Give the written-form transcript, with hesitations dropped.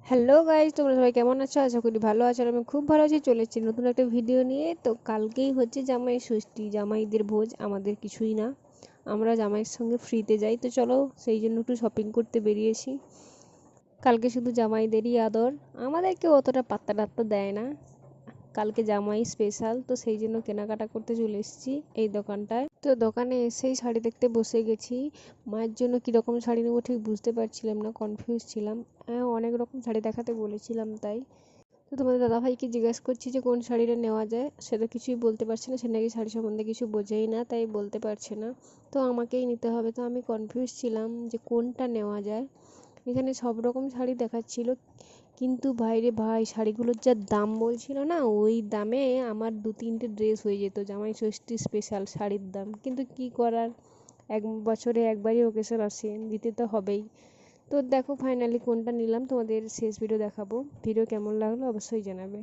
Hello guys, তোমরা সবাই কেমন আছো? আশা করি ভালো আছো। আর আমি খুব ভালো আছি। চলে এসেছি নতুন একটা ভিডিও নিয়ে। তো কালকেই হচ্ছে জামাই ষষ্ঠী, জামাইদের ভোজ, আমাদের কিছুই না। আমরা জামাইয়ের সঙ্গে ফ্রিতে যাই। তো চলো, সেই জন্য একটু শপিং করতে বেরিয়েছি। কালকে শুধু জামাইদেরই আদর, আমাদেরকে অতটা পাত্তা টাত্তা দেয় না। কালকে জামাই স্পেশাল, তো সেই জন্য কেনাকাটা করতে চলে এসেছি এই দোকানটায়। তো দোকানে এসেই শাড়ি দেখতে বসে গেছি। মায়ের জন্য কীরকম শাড়ি নেবো ঠিক বুঝতে পারছিলাম না, কনফিউজ ছিলাম। অনেক রকম শাড়ি দেখাতে বলেছিলাম তাই। তো তোমাদের দাদাভাইকে জিজ্ঞেস করছি যে কোন শাড়িটা নেওয়া যায়, সে তো কিছুই বলতে পারছে না। সে নাকি শাড়ি সম্বন্ধে কিছু বোঝেই না, তাই বলতে পারছে না। তো আমাকেই নিতে হবে। তো আমি কনফিউজ ছিলাম যে কোনটা নেওয়া যায়। এখানে সব রকম শাড়ি দেখাচ্ছিল, কিন্তু ভাইরে ভাই, শাড়িগুলোর যা দাম বলছিল না, ওই দামে আমার 2-3টে ড্রেস হয়ে যেত। জামাই ষষ্ঠী স্পেশাল শাড়ির দাম, কিন্তু কি করার, এক বছরে একবারই ওকেশন আসে, দিতে তো হবেই। তো দেখো ফাইনালি কোনটা নিলাম, তোমাদের শেষ ভিডিও দেখাবো। ভিডিও কেমন লাগলো অবশ্যই জানাবে।